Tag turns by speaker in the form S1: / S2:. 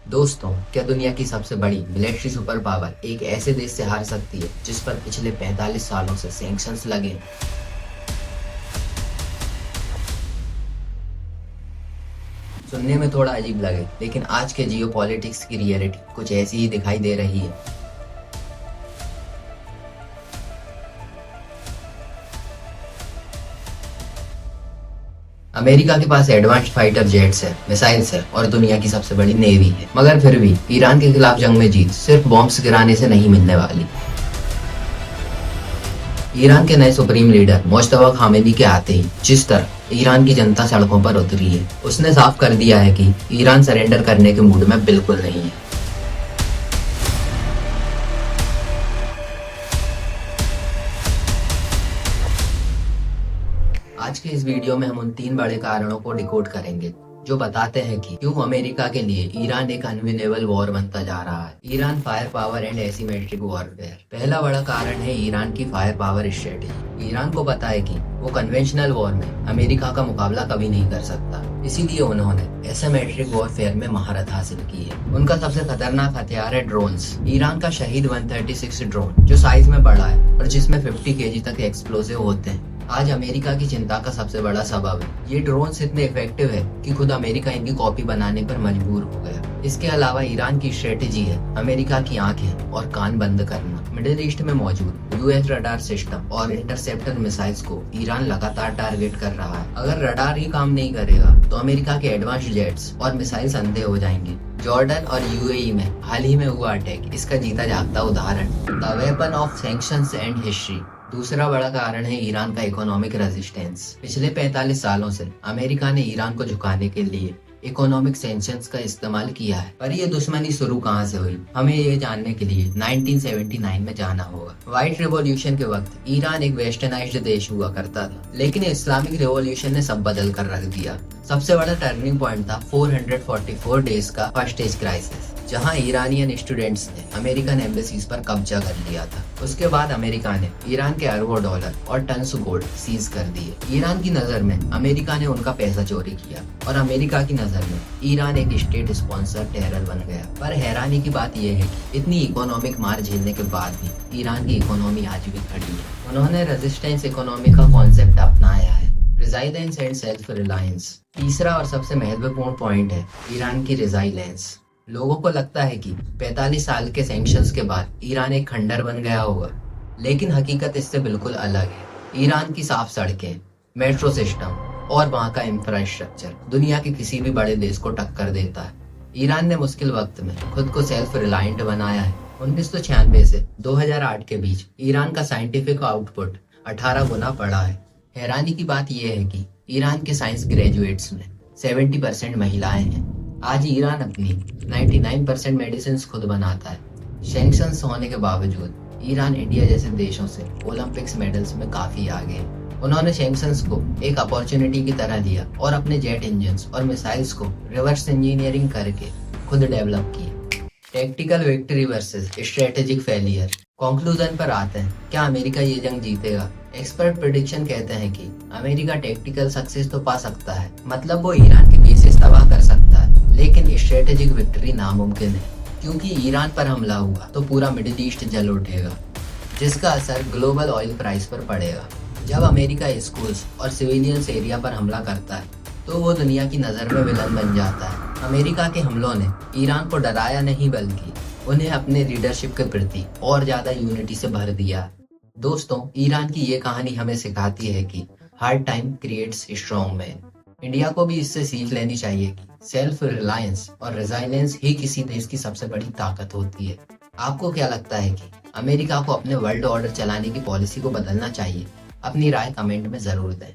S1: दोस्तों, क्या दुनिया की सबसे बड़ी मिलिट्री सुपर पावर एक ऐसे देश से हार सकती है जिस पर पिछले 45 सालों से सैंक्शंस लगे हैं? सुनने में थोड़ा अजीब लगे, लेकिन आज के जियोपॉलिटिक्स की रियलिटी कुछ ऐसी ही दिखाई दे रही है। अमेरिका के पास एडवांस्ड फाइटर जेट्स है, मिसाइल्स है और दुनिया की सबसे बड़ी नेवी है, मगर फिर भी ईरान के खिलाफ जंग में जीत सिर्फ बॉम्ब्स गिराने से नहीं मिलने वाली। ईरान के नए सुप्रीम लीडर मुश्तबा खामेनी के आते ही जिस तरह ईरान की जनता सड़कों पर उतरी है, उसने साफ कर दिया है कि ईरान सरेंडर करने के मूड में बिल्कुल नहीं है। आज के इस वीडियो में हम उन 3 बड़े कारणों को डिकोड करेंगे जो बताते हैं कि क्यों अमेरिका के लिए ईरान एक अनविनेबल वॉर बनता जा रहा है। Iran fire power and asymmetric warfare. पहला बड़ा कारण है ईरान की फायर पावर स्ट्रेटेजी। ईरान को पता है कि वो कन्वेंशनल वॉर में अमेरिका का मुकाबला कभी नहीं कर सकता, इसीलिए उन्होंने एसिमेट्रिक वॉरफेयर में महारत हासिल की है। उनका सबसे खतरनाक हथियार है ड्रोन्स। ईरान का शहीद 136 ड्रोन, जो साइज में बड़ा है और जिसमें 50 केजी तक एक्सप्लोसिव होते हैं, आज अमेरिका की चिंता का सबसे बड़ा सबब है। ये ड्रोन्स इतने इफेक्टिव है कि खुद अमेरिका इनकी कॉपी बनाने पर मजबूर हो गया। इसके अलावा ईरान की स्ट्रेटेजी है अमेरिका की आंखें और कान बंद करना। मिडिल ईस्ट में मौजूद यूएस रडार सिस्टम और इंटरसेप्टर मिसाइल्स को ईरान लगातार टारगेट कर रहा है। अगर रडार ही काम नहीं करेगा तो अमेरिका के एडवांस जेट्स और मिसाइल्स अंधे हो जाएंगे। जॉर्डन और यूएई में हाल ही में हुआ अटैक इसका जीता जागता उदाहरण। The weapon of sanctions and history. दूसरा बड़ा कारण है ईरान का इकोनॉमिक रेजिस्टेंस। पिछले 45 सालों से अमेरिका ने ईरान को झुकाने के लिए इकोनॉमिक सैंक्शंस का इस्तेमाल किया है, पर ये दुश्मनी शुरू कहाँ से हुई, हमें ये जानने के लिए 1979 में जाना होगा। व्हाइट रिवॉल्यूशन के वक्त ईरान एक वेस्टर्नाइज्ड देश हुआ करता था, लेकिन इस्लामिक रिवॉल्यूशन ने सब बदल कर रख दिया। सबसे बड़ा टर्निंग पॉइंट था 444 डेज का फर्स्ट एज क्राइसिस, जहां ईरानियन स्टूडेंट्स ने अमेरिकन एम्बेसीज पर कब्जा कर लिया था। उसके बाद अमेरिका ने ईरान के अरबों डॉलर और टन्स गोल्ड सीज कर दिए। ईरान की नजर में अमेरिका ने उनका पैसा चोरी किया और अमेरिका की नजर में ईरान एक स्टेट स्पॉन्सर टेरर बन गया। पर हैरानी की बात यह है कि इतनी इकोनॉमिक मार झेलने के बाद भी ईरान की इकोनॉमी आज भी खड़ी है। उन्होंने रेजिस्टेंस इकोनॉमी का कॉन्सेप्ट अपनाया है, रिजाइलेंस एंड सेल्फ रिलायंस। तीसरा और सबसे महत्वपूर्ण पॉइंट है ईरान की रिजाइलेंस। लोगों को लगता है कि 45 साल के सैंक्शंस के बाद ईरान एक खंडर बन गया होगा, लेकिन हकीकत इससे बिल्कुल अलग है। ईरान की साफ सड़कें, मेट्रो सिस्टम और वहाँ का इंफ्रास्ट्रक्चर दुनिया के किसी भी बड़े देश को टक्कर देता है। ईरान ने मुश्किल वक्त में खुद को सेल्फ रिलायंट बनाया है। 1996 से 2008 के बीच ईरान का साइंटिफिक आउटपुट 18 गुना बढ़ा है। हैरानी की बात यह है कि ईरान के साइंस ग्रेजुएट्स में 70% महिलाएं हैं। आज ईरान अपनी 99% मेडिसिन खुद बनाता है। सैंक्शंस होने के बावजूद ईरान इंडिया जैसे देशों से ओलंपिक्स मेडल्स में काफी आगे है। उन्होंने सैंक्शंस को एक अपॉर्चुनिटी की तरह लिया और अपने जेट इंजन्स और मिसाइल्स को रिवर्स इंजीनियरिंग करके खुद डेवलप किए। Tactical victory versus strategic failure. Conclusion पर आते हैं, क्या अमेरिका ये जंग जीतेगा? एक्सपर्ट प्रेडिक्शन कहते हैं कि अमेरिका टैक्टिकल सक्सेस तो पा सकता है, मतलब वो ईरान के बेसिस तबाह कर सकता है, लेकिन स्ट्रेटेजिक विक्ट्री नामुमकिन है, क्योंकि ईरान पर हमला हुआ तो पूरा मिडिल ईस्ट जल उठेगा, जिसका असर ग्लोबल ऑयल प्राइस पर पड़ेगा। जब अमेरिका स्कूल्स और सिविलियंस एरिया पर हमला करता है तो वो दुनिया की नज़र में विलन बन जाता है। अमेरिका के हमलों ने ईरान को डराया नहीं, बल्कि उन्हें अपने लीडरशिप के प्रति और ज्यादा यूनिटी से भर दिया। दोस्तों, ईरान की ये कहानी हमें सिखाती है कि hard time creates strong man. India को भी इससे सीख लेनी चाहिए कि सेल्फ रिलायंस और रेजिलियंस ही किसी देश की सबसे बड़ी ताकत होती है। आपको क्या लगता है कि अमेरिका को अपने वर्ल्ड ऑर्डर चलाने की पॉलिसी को बदलना चाहिए? अपनी राय कमेंट में जरूर दें।